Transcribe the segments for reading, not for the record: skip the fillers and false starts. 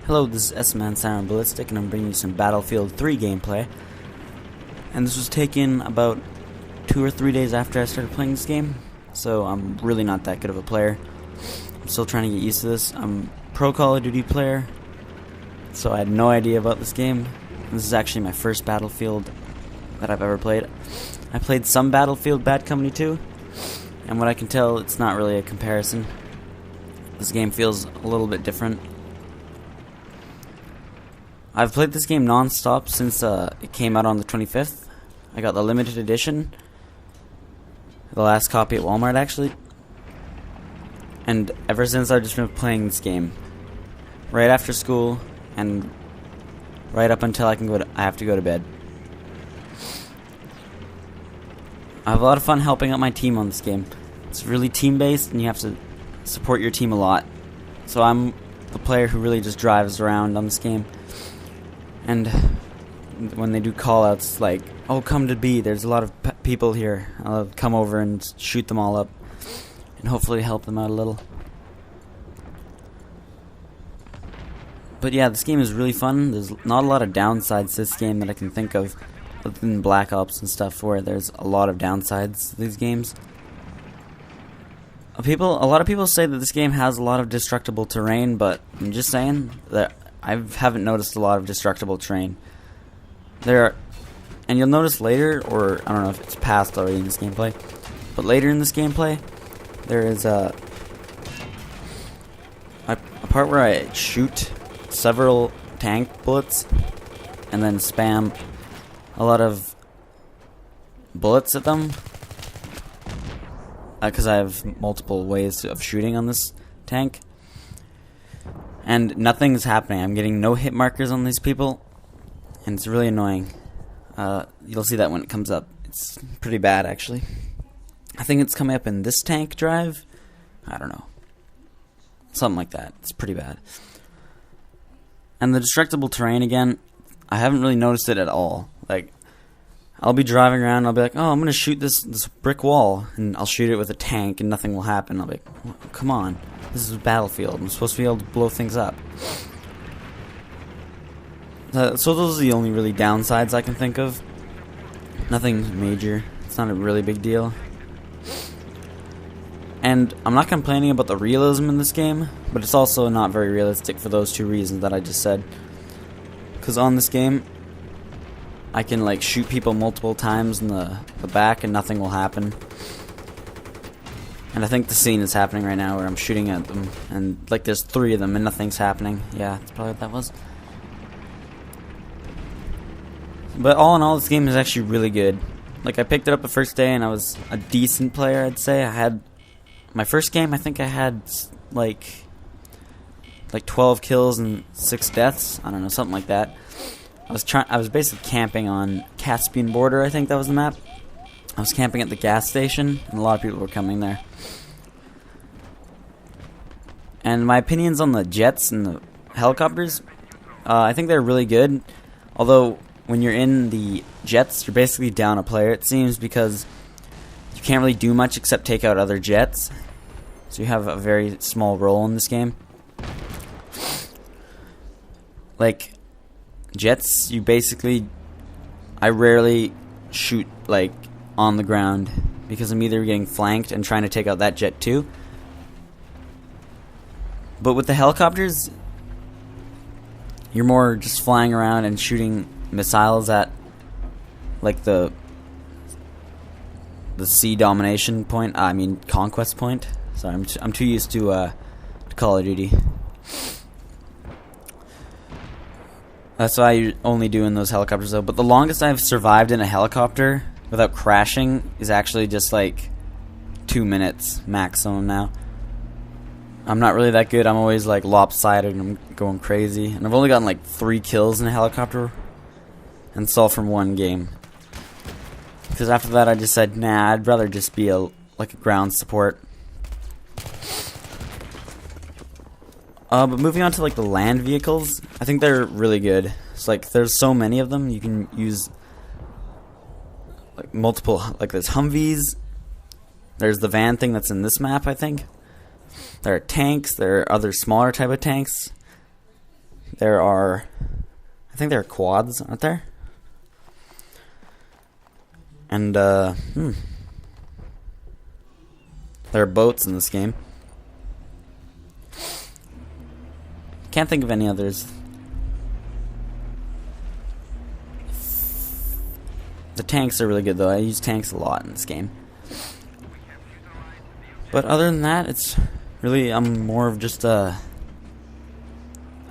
Hello, this is S-Man Siren Ballistic, and I'm bringing you some Battlefield 3 gameplay. And this was taken about 2 or 3 days after I started playing this game, so I'm really not that good of a player. I'm still trying to get used to this. I'm a pro Call of Duty player, so I had no idea about this game. This is actually my first Battlefield that I've ever played. I played some Battlefield Bad Company 2, and what I can tell, it's not really a comparison. This game feels a little bit different. I've played this game non-stop since it came out on the 25th. I got the limited edition, the last copy at Walmart actually, and ever since I've just been playing this game right after school and right up until I have to go to bed. I have a lot of fun helping out my team on this game. It's really team-based, and you have to support your team a lot. So I'm the player who really just drives around on this game. And when they do call-outs like, oh, come to B, there's a lot of people here. I'll come over and shoot them all up and hopefully help them out a little. But yeah, this game is really fun. There's not a lot of downsides to this game that I can think of, other than Black Ops and stuff, where there's a lot of downsides to these games. A lot of people say that this game has a lot of destructible terrain, but I'm just saying that I haven't noticed a lot of destructible terrain. And you'll notice later, or I don't know if it's past already in this gameplay, but later in this gameplay, there is a part where I shoot several tank bullets and then spam a lot of bullets at them, because I have multiple ways of shooting on this tank. And nothing's happening. I'm getting no hit markers on these people, and it's really annoying. You'll see that when it comes up. It's pretty bad, actually. I think it's coming up in this tank drive. I don't know. Something like that. It's pretty bad. And the destructible terrain, again, I haven't really noticed it at all. Like, I'll be driving around and I'll be like, oh, I'm going to shoot this brick wall, and I'll shoot it with a tank and nothing will happen. I'll be like, oh, come on. This is a Battlefield. I'm supposed to be able to blow things up. So those are the only really downsides I can think of. Nothing major. It's not a really big deal. And I'm not complaining about the realism in this game, but it's also not very realistic for those two reasons that I just said. Because on this game, I can like shoot people multiple times in the back and nothing will happen. And I think the scene is happening right now where I'm shooting at them and like there's 3 of them and nothing's happening. Yeah, that's probably what that was. But all in all, this game is actually really good. Like, I picked it up the first day and I was a decent player, I'd say. I had my first game, I think I had like 12 kills and 6 deaths. I don't know, something like that. I was basically camping on Caspian border, I think that was the map. I was camping at the gas station, and a lot of people were coming there. And my opinions on the jets and the helicopters, I think they're really good. Although, when you're in the jets, you're basically down a player, it seems, because you can't really do much except take out other jets. So you have a very small role in this game. Like, jets, I rarely shoot, like, on the ground, because I'm either getting flanked and trying to take out that jet too. But with the helicopters, you're more just flying around and shooting missiles at, like, the sea domination point, conquest point. Sorry, I'm too used to Call of Duty. That's what I only do in those helicopters, though. But the longest I've survived in a helicopter without crashing is actually just like 2 minutes maximum now. I'm not really that good. I'm always like lopsided and I'm going crazy. And I've only gotten like 3 kills in a helicopter. And it's all from one game. Because after that I just said, nah, I'd rather just be a ground support. But moving on to like the land vehicles, I think they're really good. It's like there's so many of them. You can use like multiple, like there's Humvees. There's the van thing that's in this map, I think. There are tanks. There are other smaller type of tanks. there are, I think there are quads, aren't there? And there are boats in this game. Can't think of any others. The tanks are really good though. I use tanks a lot in this game. But other than that, it's really, I'm more of just like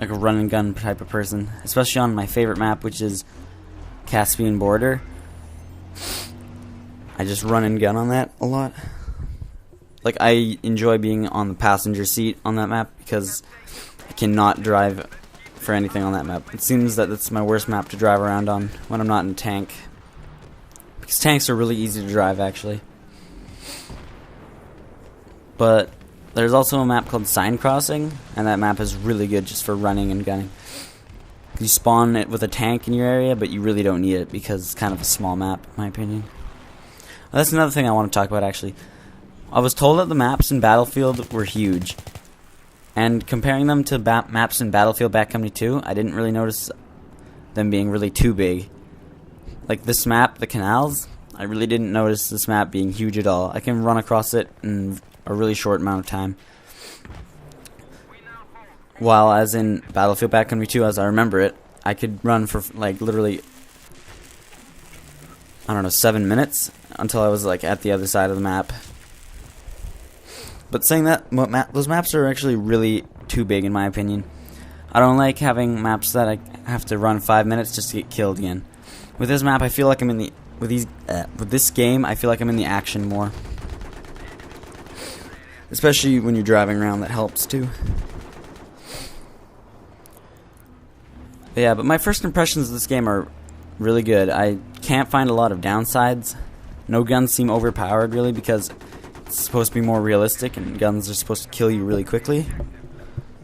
a run and gun type of person, especially on my favorite map, which is Caspian Border. I just run and gun on that a lot. Like, I enjoy being on the passenger seat on that map because I cannot drive for anything on that map. It seems that it's my worst map to drive around on when I'm not in tank, because tanks are really easy to drive actually. But there's also a map called Sign Crossing, and that map is really good just for running and gunning. You spawn it with a tank in your area, but you really don't need it because it's kind of a small map, in my opinion. Well, that's another thing I want to talk about, actually. I was told that the maps in Battlefield were huge, and comparing them to maps in Battlefield Bad Company 2, I didn't really notice them being really too big. Like this map, the canals, I really didn't notice this map being huge at all. I can run across it in a really short amount of time. While as in Battlefield Bad Company 2, as I remember it, I could run for like literally, I don't know, 7 minutes until I was like at the other side of the map. But saying that, those maps are actually really too big in my opinion. I don't like having maps that I have to run 5 minutes just to get killed again. With this map, I feel like I'm in the with this game, I feel like I'm in the action more. Especially when you're driving around, that helps too. But yeah, but my first impressions of this game are really good. I can't find a lot of downsides. No guns seem overpowered really because it's supposed to be more realistic and guns are supposed to kill you really quickly.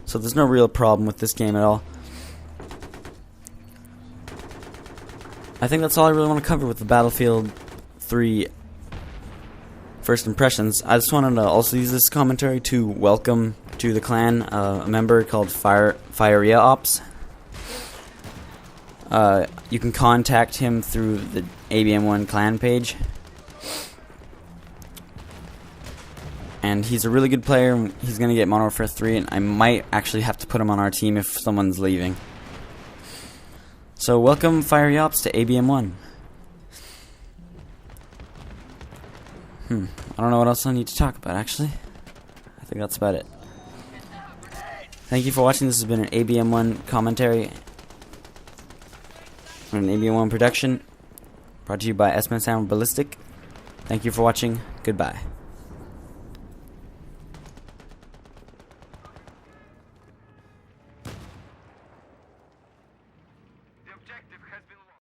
So there's no real problem with this game at all. I think that's all I really want to cover with the Battlefield 3 first impressions. I just wanted to also use this commentary to welcome to the clan a member called Firreah Ops. You can contact him through the ABM1 clan page. And he's a really good player. He's going to get Modern Warfare 3, and I might actually have to put him on our team if someone's leaving. So welcome Firreah Ops to ABM1. I don't know what else I need to talk about, actually. I think that's about it. Thank you for watching. This has been an ABM1 commentary. An ABM1 production. Brought to you by S-Man Sound Ballistic. Thank you for watching. Goodbye.